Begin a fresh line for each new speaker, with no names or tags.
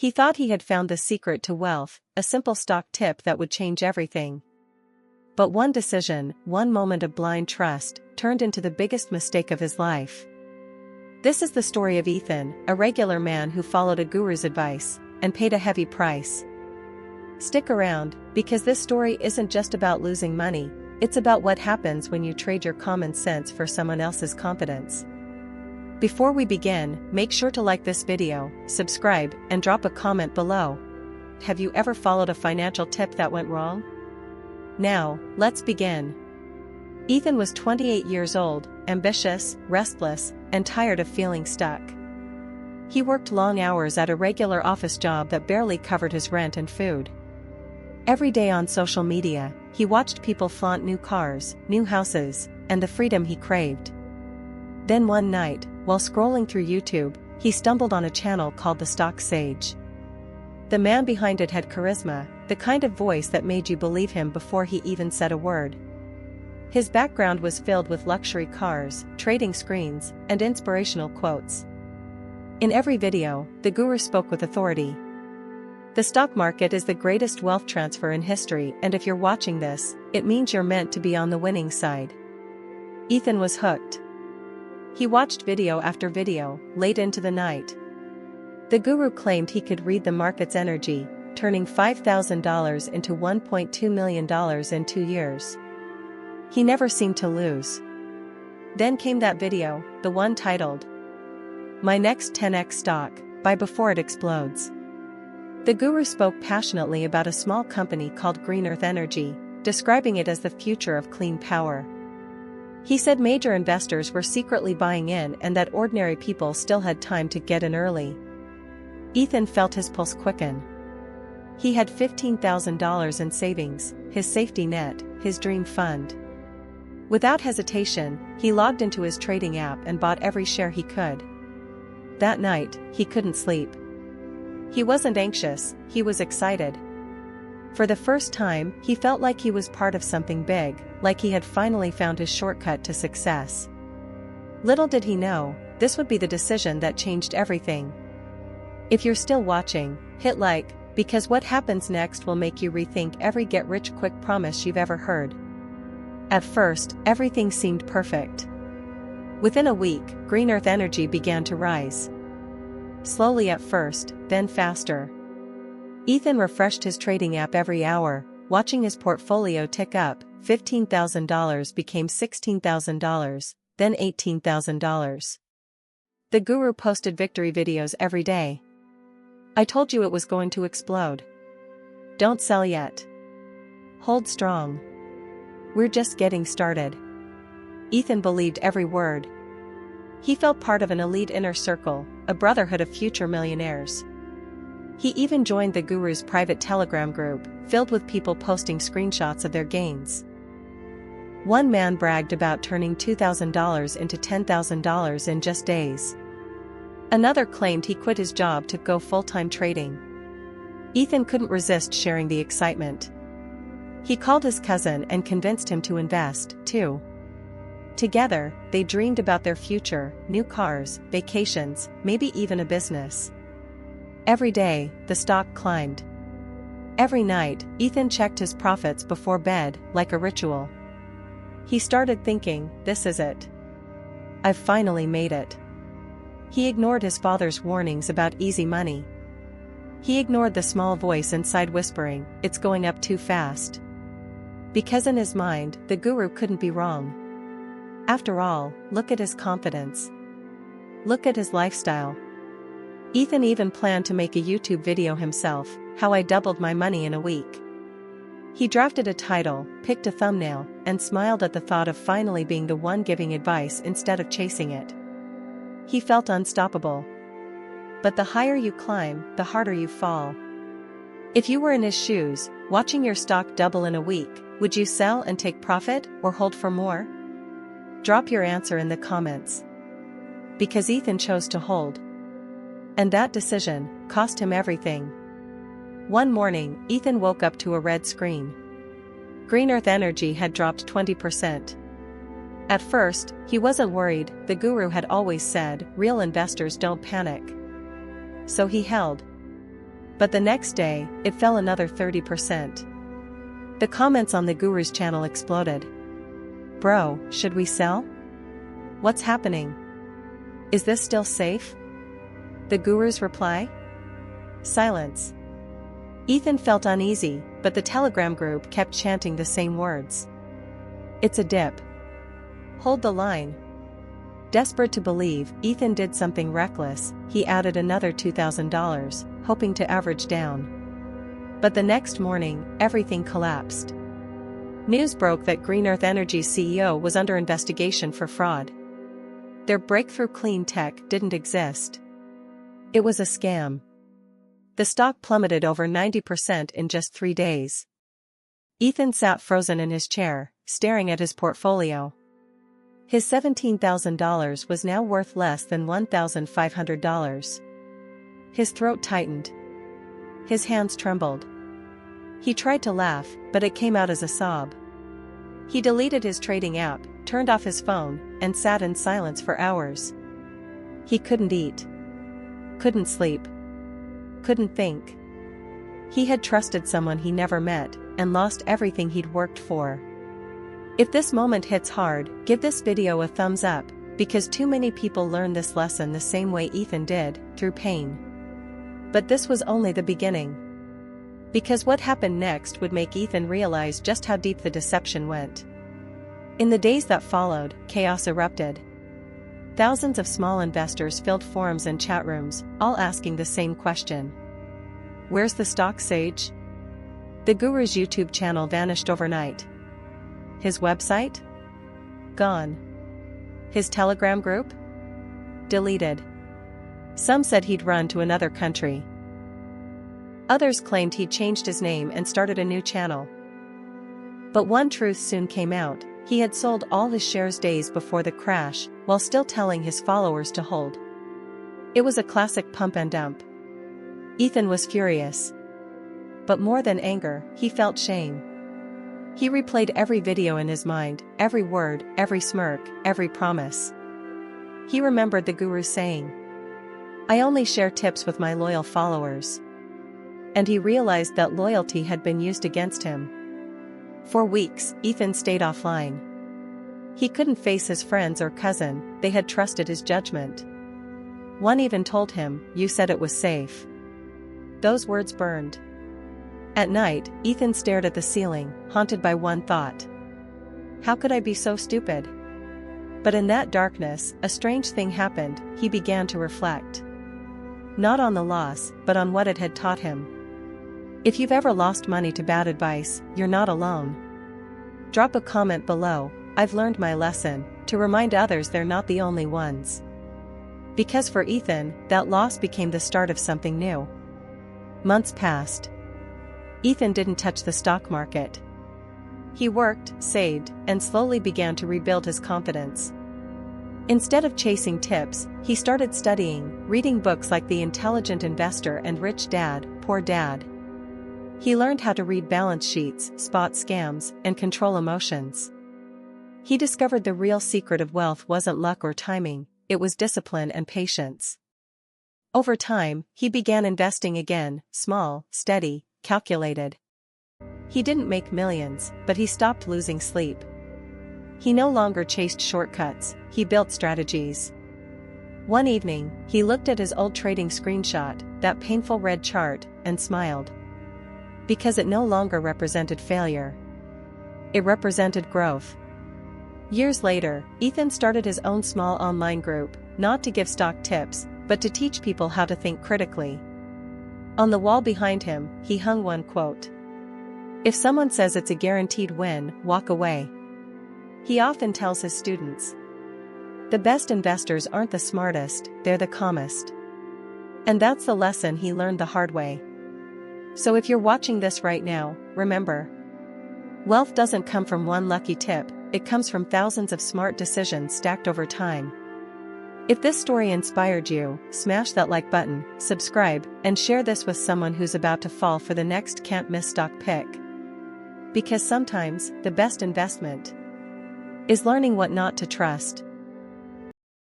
He thought he had found the secret to wealth, a simple stock tip that would change everything. But one decision, one moment of blind trust, turned into the biggest mistake of his life. This is the story of Ethan, a regular man who followed a guru's advice and paid a heavy price. Stick around, because this story isn't just about losing money, it's about what happens when you trade your common sense for someone else's confidence. Before we begin, make sure to like this video, subscribe, and drop a comment below. Have you ever followed a financial tip that went wrong? Now, let's begin. Ethan was 28 years old, ambitious, restless, and tired of feeling stuck. He worked long hours at a regular office job that barely covered his rent and food. Every day on social media, he watched people flaunt new cars, new houses, and the freedom he craved. Then one night, while scrolling through YouTube, he stumbled on a channel called The Stock Sage. The man behind it had charisma, the kind of voice that made you believe him before he even said a word. His background was filled with luxury cars, trading screens, and inspirational quotes. In every video, the guru spoke with authority. The stock market is the greatest wealth transfer in history, and if you're watching this, it means you're meant to be on the winning side. Ethan was hooked. He watched video after video, late into the night. The guru claimed he could read the market's energy, turning $5,000 into $1.2 million in 2 years. He never seemed to lose. Then came that video, the one titled, "My Next 10x Stock, Buy Before It Explodes." The guru spoke passionately about a small company called Green Earth Energy, describing it as the future of clean power. He said major investors were secretly buying in and that ordinary people still had time to get in early. Ethan felt his pulse quicken. He had $15,000 in savings, his safety net, his dream fund. Without hesitation, he logged into his trading app and bought every share he could. That night, he couldn't sleep. He wasn't anxious, he was excited. For the first time, he felt like he was part of something big, like he had finally found his shortcut to success. Little did he know, this would be the decision that changed everything. If you're still watching, hit like, because what happens next will make you rethink every get-rich-quick promise you've ever heard. At first, everything seemed perfect. Within a week, Green Earth Energy began to rise. Slowly at first, then faster. Ethan refreshed his trading app every hour, watching his portfolio tick up. $15,000 became $16,000, then $18,000. The guru posted victory videos every day. "I told you it was going to explode. Don't sell yet. Hold strong. We're just getting started." Ethan believed every word. He felt part of an elite inner circle, a brotherhood of future millionaires. He even joined the guru's private Telegram group, filled with people posting screenshots of their gains. One man bragged about turning $2,000 into $10,000 in just days. Another claimed he quit his job to go full-time trading. Ethan couldn't resist sharing the excitement. He called his cousin and convinced him to invest, too. Together, they dreamed about their future, new cars, vacations, maybe even a business. Every day, the stock climbed. Every night, Ethan checked his profits before bed, like a ritual. He started thinking, this is it. I've finally made it. He ignored his father's warnings about easy money. He ignored the small voice inside whispering, it's going up too fast. Because in his mind, the guru couldn't be wrong. After all, look at his confidence. Look at his lifestyle. Ethan even planned to make a YouTube video himself, How I Doubled My Money in a Week. He drafted a title, picked a thumbnail, and smiled at the thought of finally being the one giving advice instead of chasing it. He felt unstoppable. But the higher you climb, the harder you fall. If you were in his shoes, watching your stock double in a week, would you sell and take profit, or hold for more? Drop your answer in the comments. Because Ethan chose to hold. And that decision cost him everything. One morning, Ethan woke up to a red screen. Green Earth Energy had dropped 20%. At first, he wasn't worried, the guru had always said, real investors don't panic. So he held. But the next day, it fell another 30%. The comments on the guru's channel exploded. "Bro, should we sell? What's happening? Is this still safe?" The guru's reply? Silence. Ethan felt uneasy, but the Telegram group kept chanting the same words. "It's a dip. Hold the line." Desperate to believe Ethan did something reckless, he added another $2,000, hoping to average down. But the next morning, everything collapsed. News broke that Green Earth Energy's CEO was under investigation for fraud. Their breakthrough clean tech didn't exist. It was a scam. The stock plummeted over 90% in just 3 days. Ethan sat frozen in his chair, staring at his portfolio. His $17,000 was now worth less than $1,500. His throat tightened. His hands trembled. He tried to laugh, but it came out as a sob. He deleted his trading app, turned off his phone, and sat in silence for hours. He couldn't eat. Couldn't sleep. Couldn't think. He had trusted someone he never met, and lost everything he'd worked for. If this moment hits hard, give this video a thumbs up, because too many people learn this lesson the same way Ethan did, through pain. But this was only the beginning. Because what happened next would make Ethan realize just how deep the deception went. In the days that followed, chaos erupted. Thousands of small investors filled forums and chat rooms, all asking the same question. Where's the stock sage? The guru's YouTube channel vanished overnight. His website? Gone. His Telegram group? Deleted. Some said he'd run to another country. Others claimed he'd changed his name and started a new channel. But one truth soon came out: he had sold all his shares days before the crash, while still telling his followers to hold. It was a classic pump and dump. Ethan was furious. But more than anger, he felt shame. He replayed every video in his mind, every word, every smirk, every promise. He remembered the guru saying, "I only share tips with my loyal followers." And he realized that loyalty had been used against him. For weeks, Ethan stayed offline. He couldn't face his friends or cousin, they had trusted his judgment. One even told him, "You said it was safe." Those words burned. At night, Ethan stared at the ceiling, haunted by one thought. How could I be so stupid? But in that darkness, a strange thing happened. He began to reflect. Not on the loss, but on what it had taught him. If you've ever lost money to bad advice, you're not alone. Drop a comment below, "I've learned my lesson," to remind others they're not the only ones. Because for Ethan, that loss became the start of something new. Months passed. Ethan didn't touch the stock market. He worked, saved, and slowly began to rebuild his confidence. Instead of chasing tips, he started studying, reading books like The Intelligent Investor and Rich Dad, Poor Dad. He learned how to read balance sheets, spot scams, and control emotions. He discovered the real secret of wealth wasn't luck or timing, it was discipline and patience. Over time, he began investing again, small, steady, calculated. He didn't make millions, but he stopped losing sleep. He no longer chased shortcuts, he built strategies. One evening, he looked at his old trading screenshot, that painful red chart, and smiled. Because it no longer represented failure. It represented growth. Years later, Ethan started his own small online group, not to give stock tips, but to teach people how to think critically. On the wall behind him, he hung one quote. "If someone says it's a guaranteed win, walk away." He often tells his students, "The best investors aren't the smartest, they're the calmest." And that's the lesson he learned the hard way. So if you're watching this right now, remember. Wealth doesn't come from one lucky tip, it comes from thousands of smart decisions stacked over time. If this story inspired you, smash that like button, subscribe, and share this with someone who's about to fall for the next can't-miss stock pick. Because sometimes, the best investment is learning what not to trust.